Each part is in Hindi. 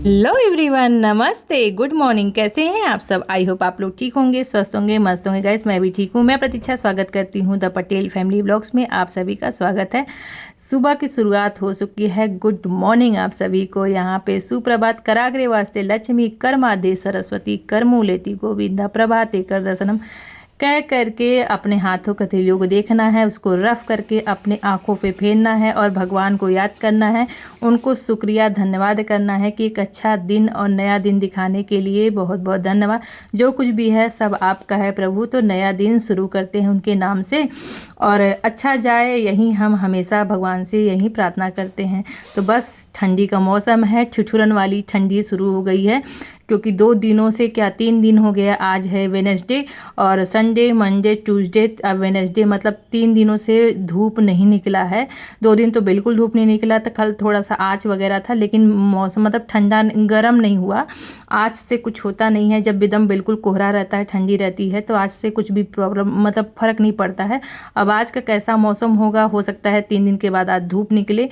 हेलो एवरीवन, नमस्ते, गुड मॉर्निंग। कैसे हैं आप सब? आई होप आप लोग ठीक होंगे, स्वस्थ होंगे, मस्त होंगे। गाइस मैं भी ठीक हूँ। मैं प्रतीक्षा स्वागत करती हूँ द पटेल फैमिली व्लॉग्स में। आप सभी का स्वागत है। सुबह की शुरुआत हो चुकी है। गुड मॉर्निंग आप सभी को। यहाँ पे सुप्रभात कराग्रे वास्ते लक्ष्मी कर्मादे सरस्वती कर्मूलेति गोविंदा प्रभाते कर दर्शनम कह करके अपने हाथों कथेलियों को देखना है, उसको रफ करके अपने आँखों पे फेरना है और भगवान को याद करना है, उनको शुक्रिया धन्यवाद करना है कि एक अच्छा दिन और नया दिन दिखाने के लिए बहुत बहुत धन्यवाद। जो कुछ भी है सब आपका है प्रभु। तो नया दिन शुरू करते हैं उनके नाम से और अच्छा जाए, यही हम हमेशा भगवान से यही प्रार्थना करते हैं। तो बस ठंडी का मौसम है, ठिठुरन वाली ठंडी शुरू हो गई है क्योंकि 2 दिनों से 3 दिन हो गया। आज है वेडनेसडे और संडे मंडे ट्यूसडे, अब वेडनेसडे, मतलब 3 दिनों से धूप नहीं निकला है। 2 दिन तो बिल्कुल धूप नहीं निकला था। कल थोड़ा सा आँच वगैरह था लेकिन मौसम मतलब ठंडा गर्म नहीं हुआ। आज से कुछ होता नहीं है। जब एकदम बिल्कुल कोहरा रहता है, ठंडी रहती है, तो आज से कुछ भी प्रॉब्लम मतलब फ़र्क नहीं पड़ता है। अब आज का कैसा मौसम होगा, हो सकता है 3 दिन के बाद आज धूप निकले।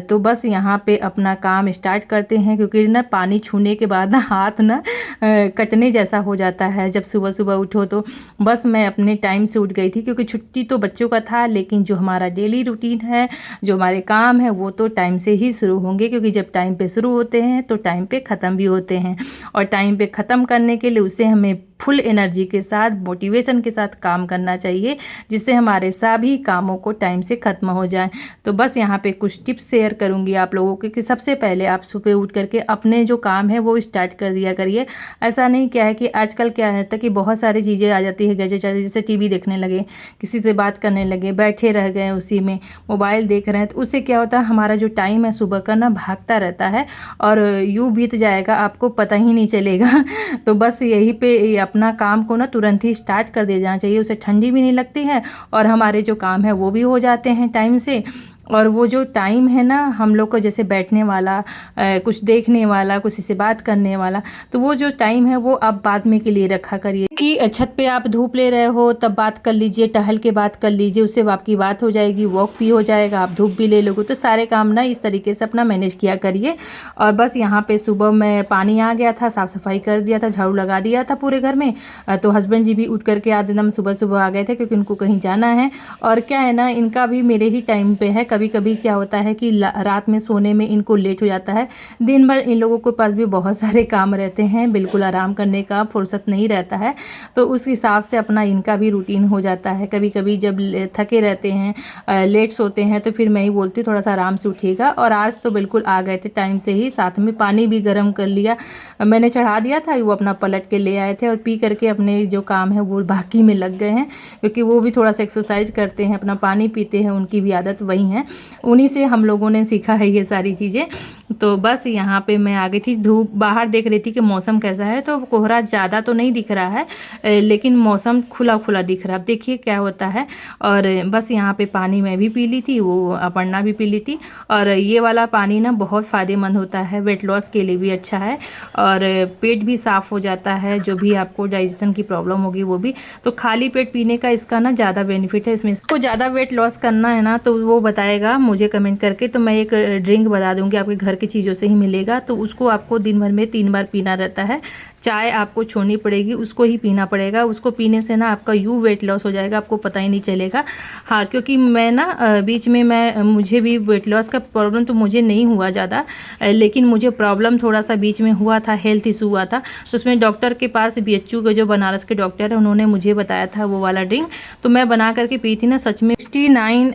तो बस यहाँ पे अपना काम स्टार्ट करते हैं क्योंकि ना पानी छूने के बाद ना हाथ ना कटने जैसा हो जाता है जब सुबह सुबह उठो। तो बस मैं अपने टाइम से उठ गई थी क्योंकि छुट्टी तो बच्चों का था, लेकिन जो हमारा डेली रूटीन है, जो हमारे काम है, वो तो टाइम से ही शुरू होंगे क्योंकि जब टाइम पे शुरू होते हैं तो टाइम पे ख़त्म भी होते हैं। और टाइम पे ख़त्म करने के लिए उसे हमें फुल एनर्जी के साथ, मोटिवेशन के साथ काम करना चाहिए, जिससे हमारे सभी कामों को टाइम से ख़त्म हो जाए। तो बस यहाँ पे कुछ टिप्स शेयर करूँगी आप लोगों के कि सबसे पहले आप सुबह उठ करके अपने जो काम है वो स्टार्ट कर दिया करिए। ऐसा नहीं क्या है कि आजकल क्या है कि बहुत सारी चीज़ें आ जाती है गैजेट, जैसे टीवी देखने लगे, किसी से बात करने लगे, बैठे रह गए उसी में, मोबाइल देख रहे हैं, तो उससे क्या होता है हमारा जो टाइम है सुबह का ना भागता रहता है और यूँ बीत जाएगा, आपको पता ही नहीं चलेगा। तो बस यही पे अपना काम को ना तुरंत ही स्टार्ट कर दे जाना चाहिए। उसे ठंडी भी नहीं लगती है और हमारे जो काम है वो भी हो जाते हैं टाइम से। और वो जो टाइम है ना हम लोग को, जैसे बैठने वाला, कुछ देखने वाला, किसी से बात करने वाला, तो वो जो टाइम है वो आप बाद में के लिए रखा करिए कि छत पे आप धूप ले रहे हो तब बात कर लीजिए, टहल के बात कर लीजिए, उससे आपकी बात हो जाएगी, वॉक भी हो जाएगा, आप धूप भी ले लोगे। तो सारे काम ना इस तरीके से अपना मैनेज किया करिए। और बस यहाँ पे सुबह में पानी आ गया था, साफ़ सफाई कर दिया था, झाड़ू लगा दिया था पूरे घर में। तो हस्बैंड जी भी उठ करके आज एकदम सुबह सुबह आ गए थे क्योंकि उनको कहीं जाना है। और क्या है ना, इनका भी मेरे ही टाइम पे है। कभी कभी क्या होता है कि रात में सोने में इनको लेट हो जाता है। दिन भर इन लोगों के पास भी बहुत सारे काम रहते हैं, बिल्कुल आराम करने का फुर्सत नहीं रहता है। तो उस हिसाब से अपना इनका भी रूटीन हो जाता है। कभी कभी जब थके रहते हैं, लेट सोते हैं, तो फिर मैं ही बोलती हूँ थोड़ा सा आराम से उठिएगा। और आज तो बिल्कुल आ गए थे टाइम से ही। साथ में पानी भी गर्म कर लिया, मैंने चढ़ा दिया था, वो अपना पलट के ले आए थे और पी करके अपने जो काम है वो बाकी में लग गए हैं क्योंकि वो भी थोड़ा सा एक्सरसाइज करते हैं, अपना पानी पीते हैं, उनकी भी आदत वही है। उन्हीं से हम लोगों ने सीखा है ये सारी चीज़ें। तो बस यहाँ पे मैं आ गई थी, धूप बाहर देख रही थी कि मौसम कैसा है। तो कोहरा ज़्यादा तो नहीं दिख रहा है लेकिन मौसम खुला खुला दिख रहा है। अब देखिए क्या होता है। और बस यहाँ पे पानी मैं भी पी ली थी, वो अपर्णा भी पी ली थी। और ये वाला पानी ना बहुत फ़ायदेमंद होता है, वेट लॉस के लिए भी अच्छा है और पेट भी साफ़ हो जाता है। जो भी आपको डाइजेशन की प्रॉब्लम होगी वो भी, तो खाली पेट पीने का इसका ना ज़्यादा बेनिफिट है। इसमें इसको ज़्यादा वेट लॉस करना है ना तो वो बताएगा मुझे कमेंट करके, तो मैं एक ड्रिंक बता दूंगी, आपके घर की चीज़ों से ही मिलेगा। तो उसको आपको दिन भर में 3 बार पीना रहता है। चाय आपको छोड़नी पड़ेगी, उसको ही पीना पड़ेगा। उसको पीने से ना आपका वेट लॉस हो जाएगा, आपको पता ही नहीं चलेगा। हाँ, क्योंकि मैं ना बीच में मुझे भी वेट लॉस का प्रॉब्लम तो मुझे नहीं हुआ ज़्यादा, लेकिन मुझे प्रॉब्लम थोड़ा सा बीच में हुआ था, हेल्थ इशू हुआ था। तो उसमें डॉक्टर के पास, BHU के जो बनारस के डॉक्टर है, उन्होंने मुझे बताया था वो वाला ड्रिंक। तो मैं बना करके पी थी ना, सच में 69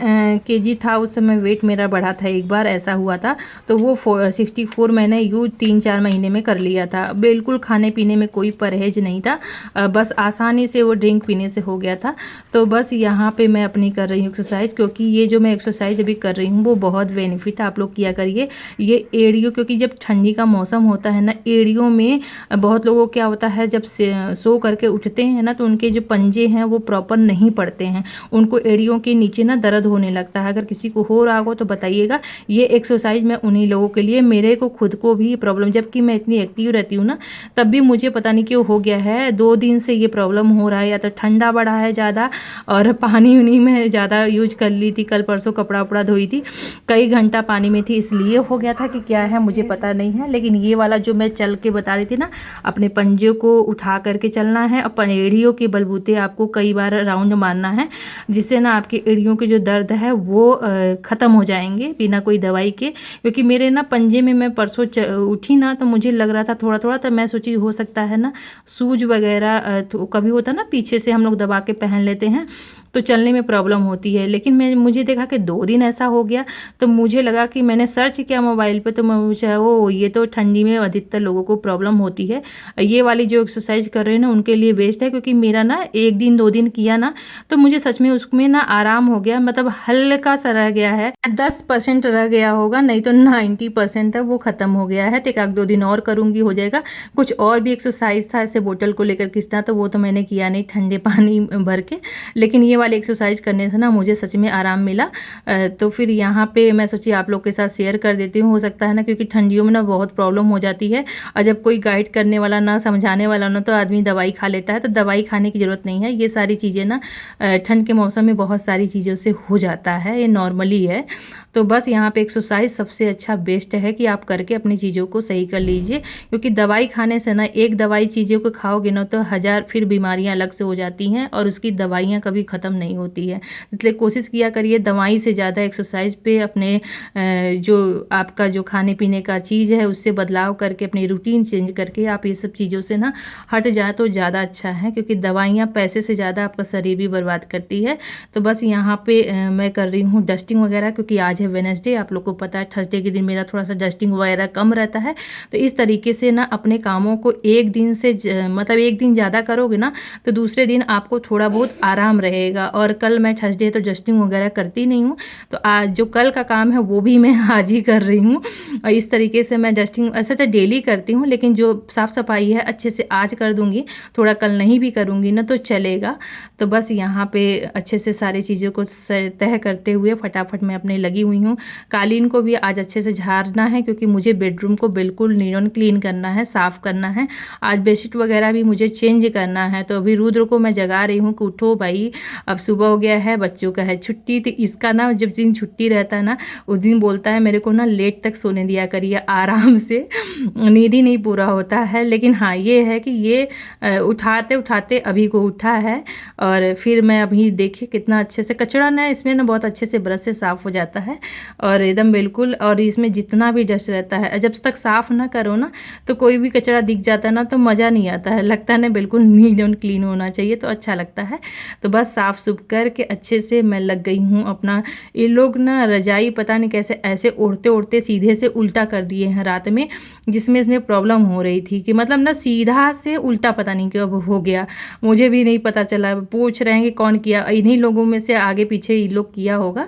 kg था उस समय, वेट मेरा बढ़ा था, एक बार ऐसा हुआ था। तो वो 64 मैंने 3-4 महीने में कर लिया था। बिल्कुल खाने पीने में कोई परहेज नहीं था, बस आसानी से वो ड्रिंक पीने से हो गया था। तो बस यहाँ पे मैं अपनी कर रही हूँ एक्सरसाइज, क्योंकि ये जो मैं एक्सरसाइज अभी कर रही हूँ वो बहुत बेनिफिट है, आप लोग किया करिए। ये एड़ियों, क्योंकि जब ठंडी का मौसम होता है ना, एड़ियों में बहुत लोगों को क्या होता है, जब सो करके उठते हैं ना तो उनके जो पंजे हैं वो प्रॉपर नहीं पड़ते हैं, उनको एड़ियों के नीचे ना दर्द होने लगता है। अगर किसी को हो रहा हो तो बताइएगा। ये एक्सरसाइज मैं उन्हीं लोगों के लिए, मेरे को खुद को भी प्रॉब्लम, जबकि मैं इतनी एक्टिव रहती हूँ ना, तब भी मुझे पता नहीं क्यों हो गया है, 2 दिन से ये प्रॉब्लम हो रहा है। या तो ठंडा बढ़ा है ज़्यादा और पानी उनी में ज़्यादा यूज कर ली थी, कल परसों कपड़ा उपड़ा धोई थी, कई घंटा पानी में थी, इसलिए हो गया था कि क्या है मुझे पता नहीं है। लेकिन ये वाला जो मैं चल के बता रही थी ना, अपने पंजे को उठा करके चलना है और एड़ियों के बलबूते आपको कई बार राउंड मारना है, जिससे ना आपकी एड़ियों के जो दर्द है वो ख़त्म हो जाएंगे बिना कोई दवाई के। क्योंकि मेरे ना पंजे में मैं परसों उठी ना तो मुझे लग रहा था थोड़ा थोड़ा, तो मैं सोची हो सकता है ना सूज वगैरह तो कभी होता ना पीछे से हम लोग दबा के पहन लेते हैं तो चलने में प्रॉब्लम होती है। लेकिन मुझे देखा कि 2 दिन ऐसा हो गया, तो मुझे लगा कि मैंने सर्च किया मोबाइल पे, तो मैं पूछा वो ये तो ठंडी में अधिकतर लोगों को प्रॉब्लम होती है, ये वाली जो एक्सरसाइज कर रहे हैं ना उनके लिए बेस्ट है। क्योंकि मेरा ना 1 दिन 2 दिन किया ना तो मुझे सच में उसमें ना आराम हो गया, मतलब हल्का सा रह गया है, 10% रह गया होगा, नहीं तो 90% है वो ख़त्म हो गया है। तो 1-2 दिन और करूँगी हो जाएगा। कुछ और भी एक्सरसाइज था ऐसे बोतल को लेकर खींचना, तो वो तो मैंने किया नहीं ठंडे पानी भर के, लेकिन ये वाली एक्सरसाइज करने से ना मुझे सच में आराम मिला। तो फिर यहाँ पे मैं सोची आप लोग के साथ शेयर कर देती हूँ, हो सकता है ना, क्योंकि ठंडियों में ना बहुत प्रॉब्लम हो जाती है और जब कोई गाइड करने वाला ना समझाने वाला ना तो आदमी दवाई खा लेता है। तो दवाई खाने की ज़रूरत नहीं है, ये सारी चीज़ें ना ठंड के मौसम में बहुत सारी चीज़ों से हो जाता है, ये नॉर्मली है। तो बस यहाँ पे एक्सरसाइज सबसे अच्छा बेस्ट है कि आप करके अपनी चीज़ों को सही कर लीजिए। क्योंकि दवाई खाने से ना, एक दवाई चीज़ों को खाओगे ना तो 1000 फिर बीमारियाँ अलग से हो जाती हैं और उसकी दवाइयाँ कभी ख़त्म नहीं होती है। इसलिए कोशिश किया करिए दवाई से ज़्यादा एक्सरसाइज पे अपने जो आपका जो खाने पीने का चीज़ है उससे बदलाव करके अपनी रूटीन चेंज करके आप ये सब चीज़ों से ना हट जाए तो ज़्यादा अच्छा है। क्योंकि दवाइयाँ पैसे से ज़्यादा आपका शरीर भी बर्बाद करती है। तो बस यहाँ पे मैं कर रही हूँ डस्टिंग वगैरह, क्योंकि आज है वेडनेसडे, आप लोग को पता है थर्सडे के दिन मेरा थोड़ा सा डस्टिंग वगैरह कम रहता है। तो इस तरीके से ना अपने कामों को एक दिन से मतलब एक दिन ज़्यादा करोगे ना तो दूसरे दिन आपको थोड़ा बहुत आराम रहेगा। और कल मैं थर्सडे तो डस्टिंग वगैरह करती नहीं हूँ, तो आज जो कल का काम है वो भी मैं आज ही कर रही हूँ। और इस तरीके से मैं डस्टिंग ऐसे तो डेली करती हूँ, लेकिन जो साफ़ सफाई है अच्छे से आज कर दूँगी, थोड़ा कल नहीं भी करूँगी ना तो चलेगा। तो बस यहाँ पे अच्छे से सारी चीज़ों को तय करते हुए फटाफट मैं अपने लगी हुई हूँ। कालीन को भी आज अच्छे से झाड़ना है, क्योंकि मुझे बेडरूम को बिल्कुल नीट एंड क्लीन करना है, साफ़ करना है। आज बेडशीट वगैरह भी मुझे चेंज करना है। तो अभी रुद्र को मैं जगा रही हूँ कि उठो भाई, अब सुबह हो गया है, बच्चों का है छुट्टी। तो इसका ना जब दिन छुट्टी रहता है ना उस दिन बोलता है मेरे को ना लेट तक सोने दिया करिए, आराम से, नींद ही नहीं पूरा होता है। लेकिन हाँ ये है कि ये उठाते उठाते अभी को उठा है। और फिर मैं अभी देखिए कितना अच्छे से कचरा ना इसमें ना बहुत अच्छे से ब्रश से साफ़ हो जाता है और एकदम बिल्कुल। और इसमें जितना भी डस्ट रहता है जब तक साफ़ ना करो ना तो कोई भी कचरा दिख जाता है ना तो मज़ा नहीं आता है, लगता है ना बिल्कुल नीट एंड क्लीन होना चाहिए तो अच्छा लगता है। तो बस साफ़ सुफ करके अच्छे से मैं लग गई हूँ अपना। ये लोग ना रजाई पता नहीं कैसे ऐसे ओढ़ते ओढ़ते सीधे से उल्टा कर दिए हैं रात में, जिसमें इसमें प्रॉब्लम हो रही थी कि मतलब ना सीधा से उल्टा पता नहीं क्यों हो गया, मुझे भी नहीं पता चला। पूछ रहे हैं कि कौन किया, इन्हीं लोगों में से आगे पीछे ये लोग किया होगा।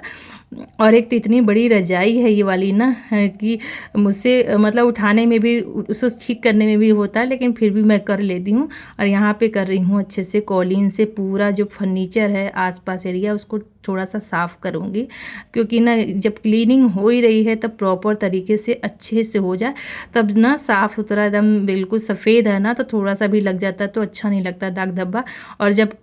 और एक तो इतनी बड़ी रजाई है ये वाली ना कि मुझसे मतलब उठाने में भी उसको ठीक करने में भी होता है, लेकिन फिर भी मैं कर लेती हूँ। और यहाँ पे कर रही हूँ अच्छे से कॉलिन से पूरा जो फर्नीचर है आसपास एरिया उसको थोड़ा सा साफ़ करूँगी, क्योंकि ना जब क्लीनिंग हो ही रही है तब प्रॉपर तरीके से अच्छे से हो जाए, तब ना साफ़ सुथरा एकदम बिल्कुल सफ़ेद है ना तो थोड़ा सा भी लग जाता है तो अच्छा नहीं लगता दाग धब्बा। और जब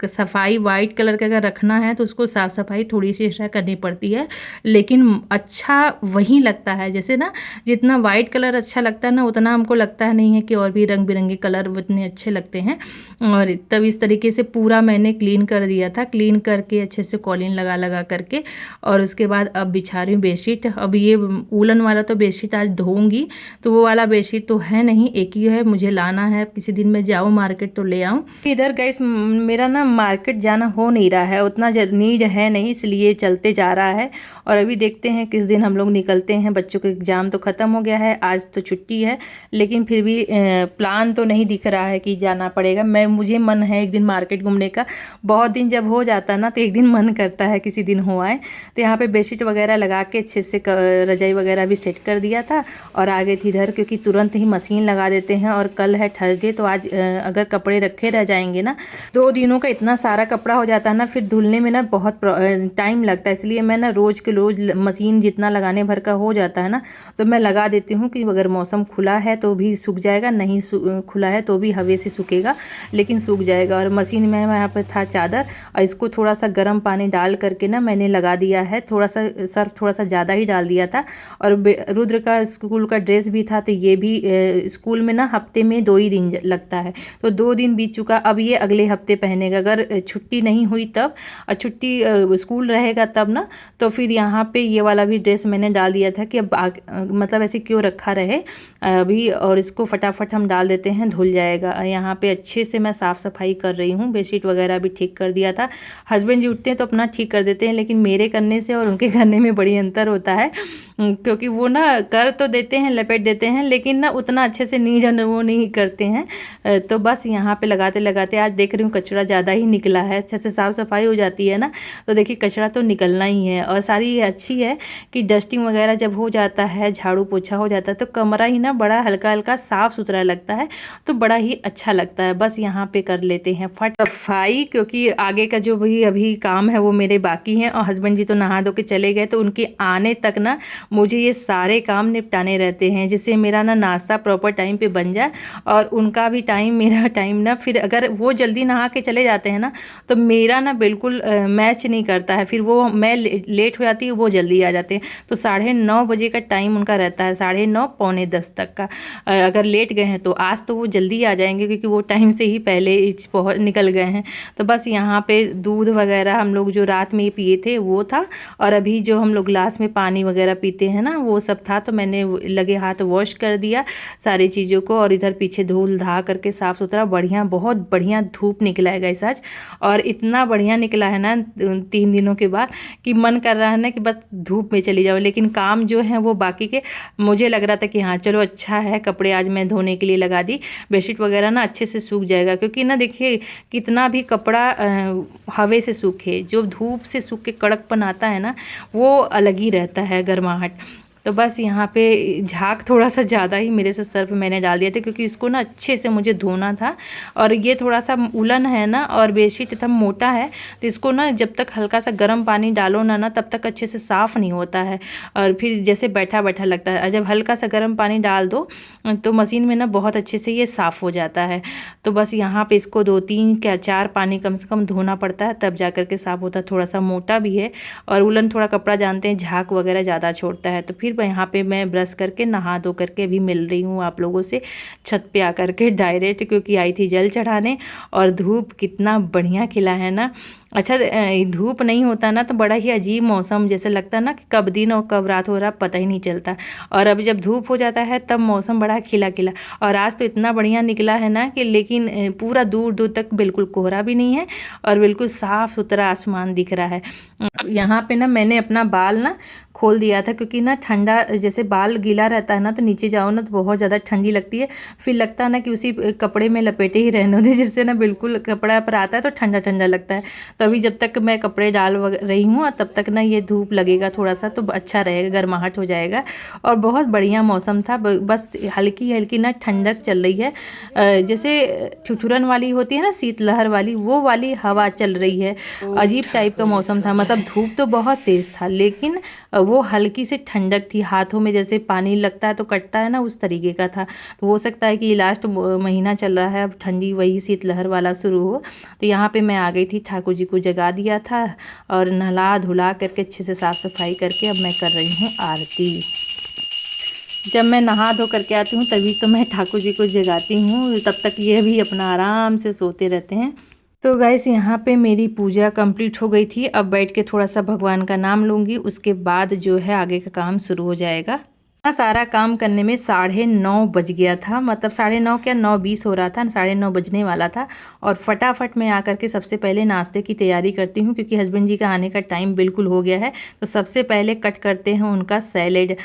सफाई वाइट कलर का अगर रखना है तो उसको साफ़ सफाई थोड़ी सी एक्स्ट्रा करनी पड़ती है, लेकिन अच्छा वही लगता है। जैसे ना जितना वाइट कलर अच्छा लगता है ना उतना हमको लगता है नहीं है कि और भी रंग बिरंगे कलर उतने अच्छे लगते हैं। और तब इस तरीके से पूरा मैंने क्लीन कर दिया था, क्लीन करके अच्छे से कॉलिन लगा लगा करके। और उसके बाद अब बिछा रही हूँ बेडशीट। अब ये वूलन वाला तो बेडशीट आज धोऊंगी, तो वो वाला बेडशीट तो है नहीं, एक ही है, मुझे लाना है। किसी दिन मैं जाऊँ मार्केट तो ले आऊँ। इधर गाइस मेरा ना मार्केट जाना हो नहीं रहा है, उतना नीड है नहीं, इसलिए चलते जा रहा है। और अभी देखते हैं किस दिन हम लोग निकलते हैं। बच्चों का एग्ज़ाम तो ख़त्म हो गया है, आज तो छुट्टी है, लेकिन फिर भी प्लान तो नहीं दिख रहा है कि जाना पड़ेगा। मुझे मन है एक दिन मार्केट घूमने का, बहुत दिन जब हो जाता ना तो एक दिन मन करता है किसी दिन हो आए। तो यहाँ पे बेडशीट वगैरह लगा के अच्छे से रजाई वगैरह भी सेट कर दिया था और आ गई थी इधर, क्योंकि तुरंत ही मशीन लगा देते हैं। और कल है थर्सडे, तो आज अगर कपड़े रखे रह जाएंगे ना 2 दिनों का इतना सारा कपड़ा हो जाता है ना, फिर धुलने में ना बहुत टाइम लगता है। इसलिए मैं ना रोज़ के रोज़ मशीन जितना लगाने भर का हो जाता है ना, तो मैं लगा देती हूँ कि अगर मौसम खुला है तो भी सूख जाएगा, नहीं खुला है तो भी हवा से सूखेगा, लेकिन सूख जाएगा। और मशीन में यहाँ पर था चादर, और इसको थोड़ा सा गर्म पानी डाल करके ना मैंने लगा दिया है। थोड़ा सा सर्फ थोड़ा सा ज़्यादा ही डाल दिया था। और रुद्र का स्कूल का ड्रेस भी था, तो ये भी स्कूल में ना हफ्ते में 2 ही दिन लगता है, तो 2 दिन बीत चुका। अब ये अगले हफ्ते पहनेगा, अगर छुट्टी नहीं हुई तब, और छुट्टी स्कूल रहेगा तब ना, तो फिर यहाँ पे ये वाला भी ड्रेस मैंने डाल दिया था कि अब मतलब ऐसे क्यों रखा रहे अभी, और इसको फटाफट हम डाल देते हैं, धुल जाएगा। यहाँ पे अच्छे से मैं साफ़ सफाई कर रही हूँ, बेडशीट वगैरह भी ठीक कर दिया था। हस्बैंड जी उठते हैं तो अपना ठीक कर देते हैं, लेकिन मेरे करने से और उनके करने में बड़ी अंतर होता है, क्योंकि वो ना कर तो देते हैं, लपेट देते हैं, लेकिन ना उतना अच्छे से नीट वो नहीं करते हैं। तो बस यहाँ पे लगाते लगाते आज देख रही हूँ कचरा ज़्यादा ही निकला है। अच्छे से साफ़ सफाई हो जाती है ना, तो देखिए कचरा तो निकलना ही है। और सारी अच्छी है कि डस्टिंग वगैरह जब हो जाता है, झाड़ू पोछा हो जाता है, तो कमरा ही ना बड़ा हल्का हल्का साफ़ सुथरा लगता है, तो बड़ा ही अच्छा लगता है। बस यहाँ पे कर लेते हैं फट सफाई, क्योंकि आगे का जो भी अभी काम है वो मेरे बाकी हैं। और हस्बैंड जी तो नहा धो के चले गए, तो उनके आने तक ना मुझे ये सारे काम निपटाने रहते हैं, जिससे मेरा ना नाश्ता प्रॉपर टाइम पे बन जाए, और उनका भी टाइम मेरा टाइम ना, फिर अगर वो जल्दी नहा के चले जाते हैं ना, तो मेरा ना बिल्कुल मैच नहीं करता है। फिर वो मैं लेट हो जाती हूँ, वो जल्दी आ जाते हैं। तो 9:30 बजे का टाइम उनका रहता है, 9:30 पौने 10 तक का। अगर लेट गए हैं तो आज तो वो जल्दी आ जाएंगे, क्योंकि वो टाइम से ही पहले निकल गए हैं। तो बस यहाँ पे दूध वगैरह हम लोग जो रात में पिए थे वो था, और अभी जो हम लोग ग्लास में पानी वगैरह पीते हैं ना, वो सब था। तो मैंने लगे हाथ वॉश कर दिया सारी चीज़ों को, और इधर पीछे धूल धा करके साफ़ सुथरा बढ़िया, बहुत बढ़िया धूप निकला है गाइस आज। और इतना बढ़िया निकला है ना 3 दिनों के बाद, कि मन कर रहा है ना कि बस धूप में चली जाओ। लेकिन काम जो है वो बाकी के, मुझे लग रहा था कि हाँ चलो अच्छा है, कपड़े आज मैं धोने के लिए लगा दी, बेडशीट वगैरह ना अच्छे से सूख जाएगा। क्योंकि ना देखिए कितना भी कपड़ा हवा से सूखे, जो धूप से सूख के कड़कपन आता है ना, वो अलग ही रहता है, गर्माहट। तो बस यहाँ पे झाग थोड़ा सा ज़्यादा ही मेरे से सर्फ मैंने डाल दिया था, क्योंकि इसको ना अच्छे से मुझे धोना था। और ये थोड़ा सा उलन है ना, और बेडशीट एकदम मोटा है, तो इसको ना जब तक हल्का सा गर्म पानी डालो ना तब तक अच्छे से साफ़ नहीं होता है, और फिर जैसे बैठा बैठा लगता है। जब हल्का सा गर्म पानी डाल दो तो मशीन में ना बहुत अच्छे से ये साफ़ हो जाता है। तो बस यहाँ पे इसको 2-3 क्या 4 पानी कम से कम धोना पड़ता है, तब जा कर के साफ़ होता है। थोड़ा सा मोटा भी है, और उलन थोड़ा कपड़ा जानते हैं झाग वगैरह ज़्यादा छोड़ता है। तो फिर यहाँ पे मैं ब्रश करके नहा धो करके भी मिल रही हूँ आप लोगों से, छत पे आकर के डायरेक्ट, क्योंकि आई थी जल चढ़ाने। और धूप कितना बढ़िया खिला है ना। अच्छा धूप नहीं होता ना तो बड़ा ही अजीब मौसम जैसे लगता है ना, कि कब दिन और कब रात हो रहा पता ही नहीं चलता। और अभी जब धूप हो जाता है तब मौसम बड़ा खिला खिला। और आज तो इतना बढ़िया निकला है ना कि, लेकिन पूरा दूर दूर तक बिल्कुल कोहरा भी नहीं है, और बिल्कुल साफ़ सुथरा आसमान दिख रहा है। यहाँ पे ना मैंने अपना बाल ना खोल दिया था, क्योंकि ना ठंडा, जैसे बाल गीला रहता है ना तो नीचे जाओ ना तो बहुत ज़्यादा ठंडी लगती है, फिर लगता है ना कि उसी कपड़े में लपेटे ही रहने दो, जिससे ना बिल्कुल कपड़ा पर आता है तो ठंडा ठंडा लगता है। तभी जब तक मैं कपड़े डाल रही हूँ तब तक ना ये धूप लगेगा थोड़ा सा, तो अच्छा रहेगा, गर्माहट हो जाएगा। और बहुत बढ़िया मौसम था, बस हल्की हल्की ना ठंडक चल रही है, जैसे ठिठुरन वाली होती है ना, शीतलहर वाली, वो वाली हवा चल रही है। अजीब टाइप का मौसम था, मतलब धूप तो बहुत तेज़ था, लेकिन वो हल्की सी ठंडक थी, हाथों में जैसे पानी लगता है तो कटता है ना, उस तरीके का था। तो हो सकता है कि लास्ट महीना चल रहा है, अब ठंडी वही शीतलहर वाला शुरू हो। तो यहाँ पे मैं आ गई थी, ठाकुर जी को जगा दिया था, और नहला धुला करके अच्छे से साफ़ सफाई करके अब मैं कर रही हूँ आरती। जब मैं नहा धो करके आती हूँ तभी तो मैं ठाकुर जी को जगाती हूँ, तब तक ये भी अपना आराम से सोते रहते हैं। तो गाइस यहाँ पे मेरी पूजा कंप्लीट हो गई थी। अब बैठ के थोड़ा सा भगवान का नाम लूँगी, उसके बाद जो है आगे का काम शुरू हो जाएगा। सारा काम करने में 9:30 बज गया था, मतलब 9:30 क्या 9:20 हो रहा था, 9:30 बजने वाला था। और फटाफट मैं आकर के सबसे पहले नाश्ते की तैयारी करती हूँ, क्योंकि हस्बैंड जी का आने का टाइम बिल्कुल हो गया है। तो सबसे पहले कट करते हैं उनका सैलेड।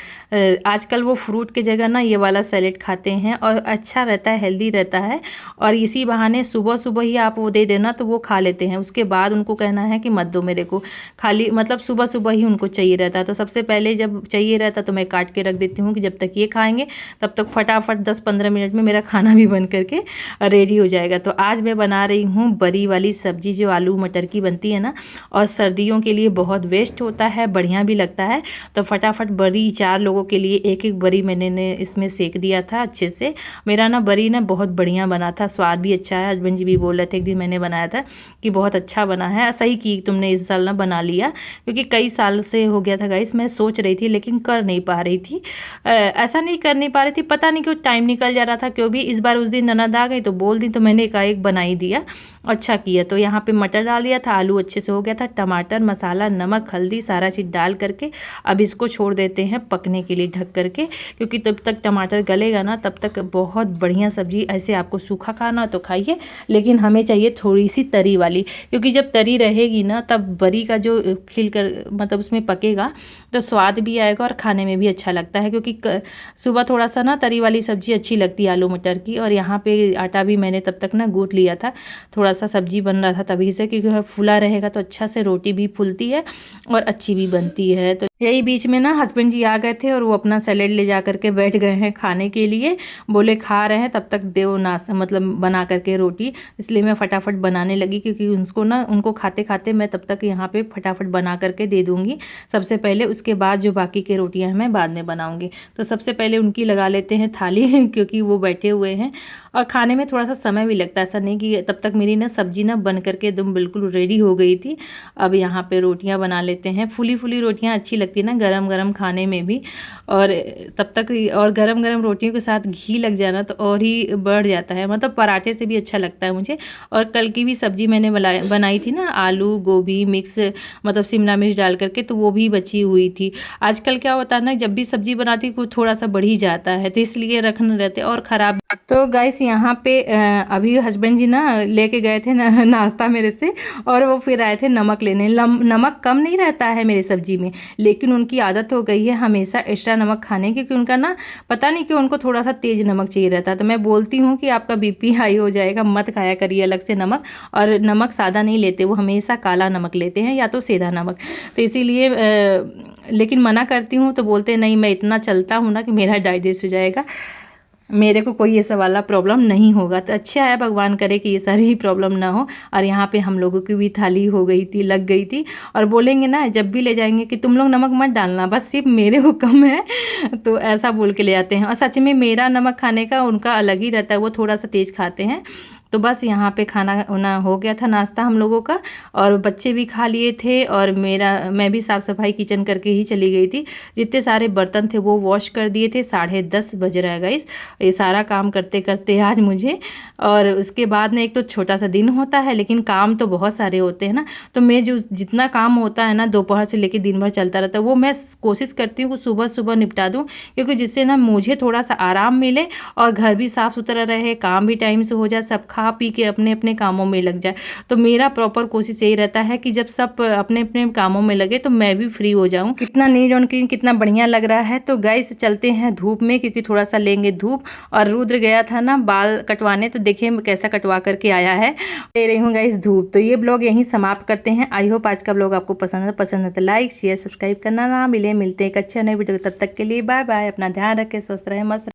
आजकल वो फ्रूट की जगह ना ये वाला सैलेड खाते हैं, और अच्छा रहता है, हेल्दी रहता है। और इसी बहाने सुबह सुबह ही आप वो दे देना तो वो खा लेते हैं, उसके बाद उनको कहना है कि मत दो मेरे को, खाली मतलब सुबह सुबह ही उनको चाहिए रहता है। तो सबसे पहले जब चाहिए रहता तो मैं काट के रख देती देती हूँ कि जब तक ये खाएंगे तब तक फटाफट 10-15 मिनट में मेरा खाना भी बन करके रेडी हो जाएगा। तो आज मैं बना रही हूँ बरी वाली सब्जी जो आलू मटर की बनती है ना, और सर्दियों के लिए बहुत वेस्ट होता है, बढ़िया भी लगता है। तो फटाफट बरी 4 लोगों के लिए एक एक बरी मैंने इसमें सेक दिया था अच्छे से। मेरा ना बरी ना बहुत बढ़िया बना था, स्वाद भी अच्छा है। हस्बैंड जी भी बोल रहे थे, एक दिन मैंने बनाया था कि बहुत अच्छा बना है, सही की तुमने इस साल ना बना लिया, क्योंकि कई साल से हो गया था गाइस, मैं सोच रही थी लेकिन कर नहीं पा रही थी। ऐसा नहीं कर नहीं पा रही थी, पता नहीं क्यों टाइम निकल जा रहा था। क्यों भी इस बार उस दिन ननद आ गई तो बोल दी, तो मैंने एकाएक बना ही दिया। अच्छा किया। तो यहाँ पे मटर डाल दिया था, आलू अच्छे से हो गया था, टमाटर, मसाला, नमक, हल्दी सारा चीज़ डाल करके अब इसको छोड़ देते हैं पकने के लिए ढक करके, क्योंकि तब तक टमाटर गलेगा ना तब तक बहुत बढ़िया सब्जी। ऐसे आपको सूखा खाना तो खाइए, लेकिन हमें चाहिए थोड़ी सी तरी वाली, क्योंकि जब तरी रहेगी ना तब बरी का जो खिल कर मतलब उसमें पकेगा तो स्वाद भी आएगा और खाने में भी अच्छा लगता है। क्योंकि सुबह थोड़ा सा ना तरी वाली सब्जी अच्छी लगती है आलू मटर की। और यहाँ पे आटा भी मैंने तब तक ना गूँथ लिया था, थोड़ा सा सब्जी बन रहा था तभी से, क्योंकि फूला रहेगा तो अच्छा से रोटी भी फूलती है और अच्छी भी बनती है। तो यही बीच में ना हस्बैंड जी आ गए थे और वो अपना सैलेड ले जा करके बैठ गए हैं खाने के लिए। बोले खा रहे हैं तब तक दो नाश्ता मतलब बना करके रोटी, इसलिए मैं फटाफट बनाने लगी, क्योंकि उनको खाते खाते मैं तब तक यहाँ पे फटाफट बना करके दे दूँगी सबसे पहले। उसके बाद जो बाकी के रोटियाँ हैं मैं बाद में बनाऊँगी। तो सबसे पहले उनकी लगा लेते हैं थाली क्योंकि वो बैठे हुए हैं और खाने में थोड़ा सा समय भी लगता है। ऐसा नहीं कि तब तक मेरी ना सब्जी ना बन करके एकदम बिल्कुल रेडी हो गई थी। अब यहाँ पे रोटियाँ बना लेते हैं। फूली फूली रोटियाँ अच्छी लगती है ना गरम गरम खाने में भी, और तब तक और गरम गरम रोटियों के साथ घी लग जाना तो और ही बढ़ जाता है, मतलब पराठे से भी अच्छा लगता है मुझे। और कल की भी सब्जी मैंने बनाई थी ना, आलू गोभी मिक्स मतलब शिमला मिर्च डाल करके, तो वो भी बची हुई थी। आजकल क्या होता है ना, जब भी सब्जी बनाती कुछ थोड़ा सा बढ़ ही जाता है, तो इसलिए रखने रहते और ख़राब। तो गाइस यहाँ पे अभी हस्बैंड जी ना लेके गए थे नाश्ता मेरे से, और वो फिर आए थे नमक लेने। नमक कम नहीं रहता है मेरी सब्जी में, लेकिन उनकी आदत हो गई है हमेशा एक्स्ट्रा नमक खाने की, क्योंकि उनका ना पता नहीं क्यों उनको थोड़ा सा तेज़ नमक चाहिए रहता है। तो मैं बोलती हूँ कि आपका बीपी हाई हो जाएगा, मत खाया करिए अलग से नमक। और नमक सादा नहीं लेते, वो हमेशा काला नमक लेते हैं या तो सीधा नमक। तो इसीलिए लेकिन मना करती हूँ तो बोलते नहीं, मैं इतना चलता हूँ ना कि मेरा डाइजेस्ट हो जाएगा, मेरे को कोई ये सब वाला प्रॉब्लम नहीं होगा। तो अच्छा है, भगवान करे कि ये सारी प्रॉब्लम ना हो। और यहाँ पे हम लोगों की भी थाली हो गई थी, लग गई थी। और बोलेंगे ना जब भी ले जाएंगे कि तुम लोग नमक मत डालना, बस सिर्फ मेरे को कम है, तो ऐसा बोल के ले आते हैं। और सच में मेरा नमक खाने का उनका अलग ही रहता है, वो थोड़ा सा तेज़ खाते हैं। तो बस यहाँ पे खाना वाना हो गया था, नाश्ता हम लोगों का, और बच्चे भी खा लिए थे। और मैं भी साफ़ सफाई किचन करके ही चली गई थी। जितने सारे बर्तन थे वो वॉश कर दिए थे। 10:30 बज रहा है गाइस, ये सारा काम करते करते आज मुझे। और उसके बाद ना एक तो छोटा सा दिन होता है, लेकिन काम तो बहुत सारे होते हैं ना। तो मैं जो जितना काम होता है ना दोपहर से लेकर दिन भर चलता रहता है, वो मैं कोशिश करती हूँ कि सुबह सुबह निपटा दूँ, क्योंकि जिससे ना मुझे थोड़ा सा आराम मिले और घर भी साफ़ सुथरा रहे, काम भी टाइम से हो जाए, सब खा पी के अपने अपने कामों में लग जाए। तो मेरा प्रॉपर कोशिश यही रहता है कि जब सब अपने अपने कामों में लगे तो मैं भी फ्री हो जाऊं। कितना नीट एंड क्लीन, कितना बढ़िया लग रहा है। तो गाइस चलते हैं धूप में, क्योंकि थोड़ा सा लेंगे धूप। और रुद्र गया था ना बाल कटवाने, तो देखिए कैसा कटवा करके आया है। ले रही हूँ गाइस धूप। तो ये ब्लॉग यहीं समाप्त करते हैं। आई होप आज का ब्लॉग आपको पसंद है तो लाइक शेयर सब्सक्राइब करना ना मिलते हैं एक अच्छे नए वीडियो। तब तक के लिए बाय बाय। अपना ध्यान रखें, स्वस्थ रहें, मस्त